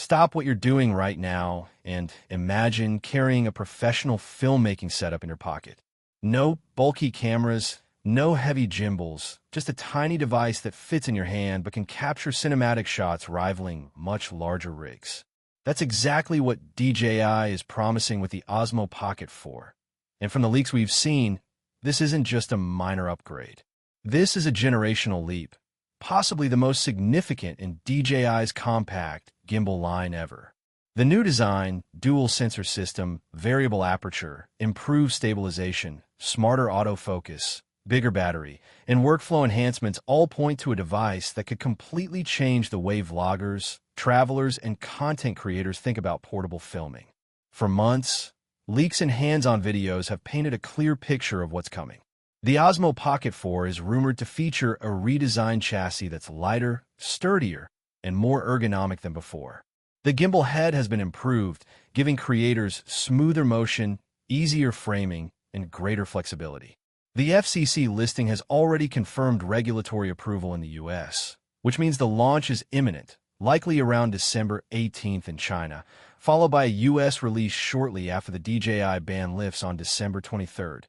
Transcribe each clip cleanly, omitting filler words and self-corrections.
Stop what you're doing right now and imagine carrying a professional filmmaking setup in your pocket. No bulky cameras, no heavy gimbals, just a tiny device that fits in your hand but can capture cinematic shots rivaling much larger rigs. That's exactly what DJI is promising with the Osmo Pocket 4. And from the leaks we've seen, this isn't just a minor upgrade. This is a generational leap, possibly the most significant in DJI's compact gimbal line ever. The new design, dual sensor system, variable aperture, improved stabilization, smarter autofocus, bigger battery, and workflow enhancements all point to a device that could completely change the way vloggers, travelers, and content creators think about portable filming. For months, leaks and hands-on videos have painted a clear picture of what's coming. The Osmo Pocket 4 is rumored to feature a redesigned chassis that's lighter, sturdier, and more ergonomic than before. The gimbal head has been improved, giving creators smoother motion, easier framing, and greater flexibility. The FCC listing has already confirmed regulatory approval in the US, which means the launch is imminent, likely around December 18th in China, followed by a US release shortly after the DJI ban lifts on December 23rd.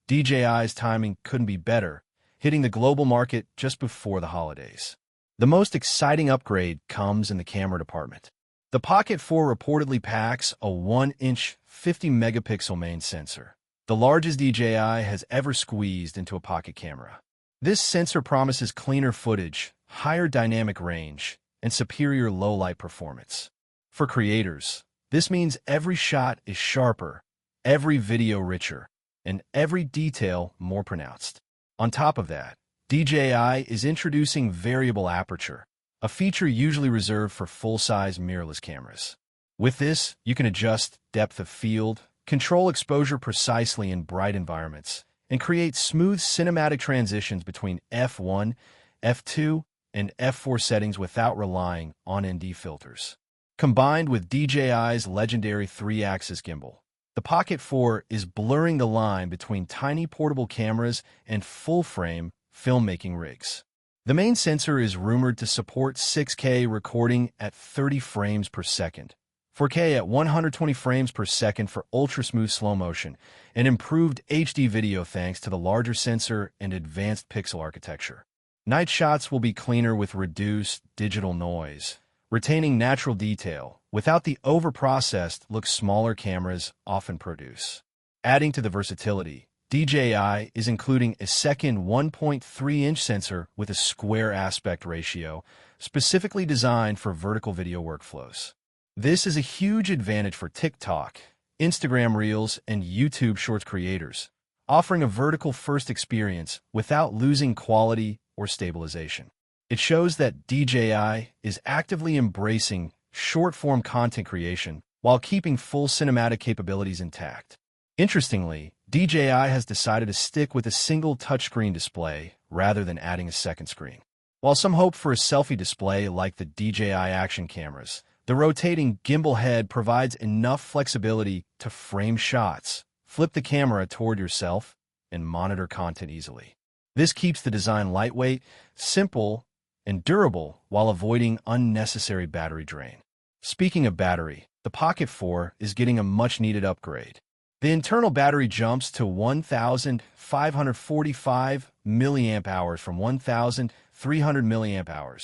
DJI's timing couldn't be better, hitting the global market just before the holidays. The most exciting upgrade comes in the camera department. The Pocket 4 reportedly packs a 1-inch, 50-megapixel main sensor, the largest DJI has ever squeezed into a pocket camera. This sensor promises cleaner footage, higher dynamic range, and superior low-light performance. For creators, this means every shot is sharper, every video richer, and every detail more pronounced. On top of that, DJI is introducing variable aperture, a feature usually reserved for full-size mirrorless cameras. With this, you can adjust depth of field, control exposure precisely in bright environments, and create smooth cinematic transitions between f1, f2, and f4 settings without relying on ND filters. Combined with DJI's legendary 3-axis gimbal, the Pocket 4 is blurring the line between tiny portable cameras and full-frame filmmaking rigs. The main sensor is rumored to support 6K recording at 30 frames per second, 4K at 120 frames per second for ultra-smooth slow motion, and improved HD video thanks to the larger sensor and advanced pixel architecture. Night shots will be cleaner with reduced digital noise, retaining natural detail without the over-processed look smaller cameras often produce. Adding to the versatility, DJI is including a second 1.3-inch sensor with a square aspect ratio, specifically designed for vertical video workflows. This is a huge advantage for TikTok, Instagram Reels, and YouTube Shorts creators, offering a vertical-first experience without losing quality or stabilization. It shows that DJI is actively embracing short-form content creation while keeping full cinematic capabilities intact. Interestingly, DJI has decided to stick with a single touchscreen display rather than adding a second screen. While some hope for a selfie display like the DJI action cameras, the rotating gimbal head provides enough flexibility to frame shots, flip the camera toward yourself, and monitor content easily. This keeps the design lightweight, simple, and durable while avoiding unnecessary battery drain. Speaking of battery, the Pocket 4 is getting a much-needed upgrade. The internal battery jumps to 1,545 mAh from 1,300 mAh,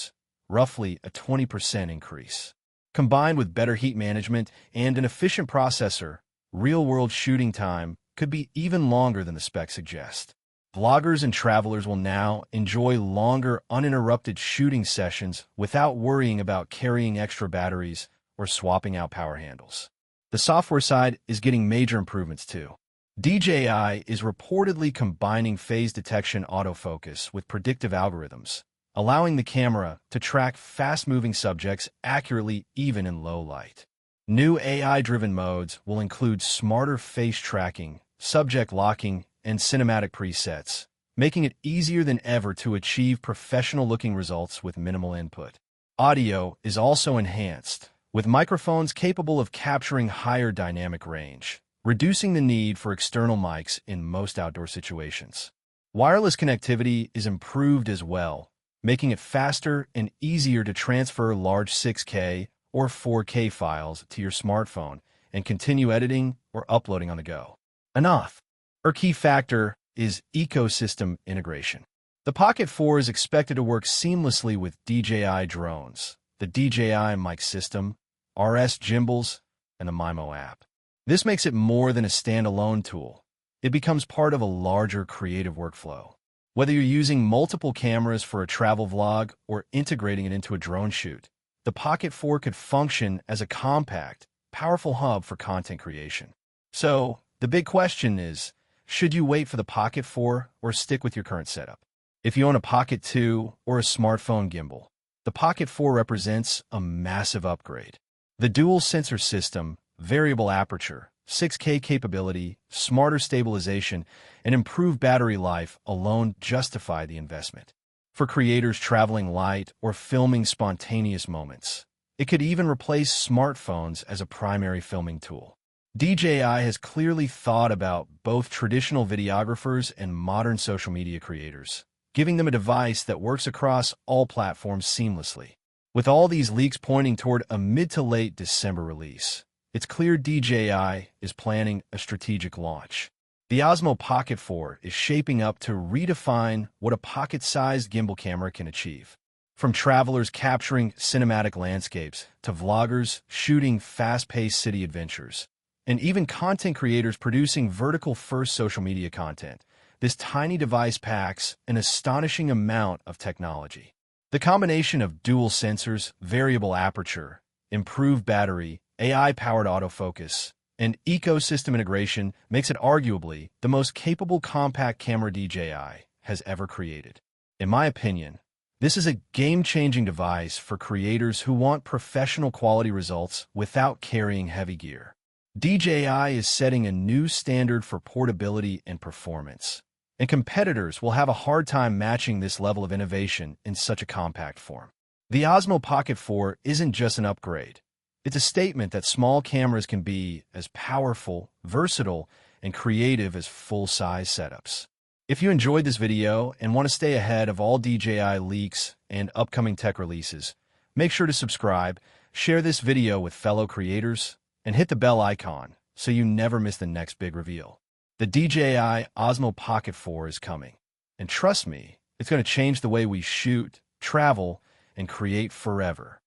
roughly a 20% increase. Combined with better heat management and an efficient processor, real-world shooting time could be even longer than the specs suggest. Vloggers and travelers will now enjoy longer, uninterrupted shooting sessions without worrying about carrying extra batteries or swapping out power handles. The software side is getting major improvements too. DJI is reportedly combining phase detection autofocus with predictive algorithms, allowing the camera to track fast-moving subjects accurately even in low light. New AI-driven modes will include smarter face tracking, subject locking, and cinematic presets, making it easier than ever to achieve professional-looking results with minimal input. Audio is also enhanced, with microphones capable of capturing higher dynamic range, reducing the need for external mics in most outdoor situations. Wireless connectivity is improved as well, making it faster and easier to transfer large 6K or 4K files to your smartphone and continue editing or uploading on the go. Enough. Our key factor is ecosystem integration. The Pocket 4 is expected to work seamlessly with DJI drones, the DJI mic system, RS gimbals, and the MIMO app. This makes it more than a standalone tool. It becomes part of a larger creative workflow. Whether you're using multiple cameras for a travel vlog or integrating it into a drone shoot, the Pocket 4 could function as a compact, powerful hub for content creation. So, the big question is, should you wait for the Pocket 4 or stick with your current setup? If you own a Pocket 2 or a smartphone gimbal, the Pocket 4 represents a massive upgrade. The dual sensor system, variable aperture, 6K capability, smarter stabilization, and improved battery life alone justify the investment. For creators traveling light or filming spontaneous moments, it could even replace smartphones as a primary filming tool. DJI has clearly thought about both traditional videographers and modern social media creators, giving them a device that works across all platforms seamlessly. With all these leaks pointing toward a mid to late December release, it's clear DJI is planning a strategic launch. The Osmo Pocket 4 is shaping up to redefine what a pocket-sized gimbal camera can achieve. From travelers capturing cinematic landscapes to vloggers shooting fast-paced city adventures, and even content creators producing vertical-first social media content, this tiny device packs an astonishing amount of technology. The combination of dual sensors, variable aperture, improved battery, AI-powered autofocus, and ecosystem integration makes it arguably the most capable compact camera DJI has ever created. In my opinion, this is a game-changing device for creators who want professional quality results without carrying heavy gear. DJI is setting a new standard for portability and performance, and competitors will have a hard time matching this level of innovation in such a compact form. The Osmo Pocket 4 isn't just an upgrade. It's a statement that small cameras can be as powerful, versatile, and creative as full-size setups. If you enjoyed this video and want to stay ahead of all DJI leaks and upcoming tech releases, make sure to subscribe, share this video with fellow creators, and hit the bell icon so you never miss the next big reveal. The DJI Osmo Pocket 4 is coming, and trust me, it's going to change the way we shoot, travel, and create forever.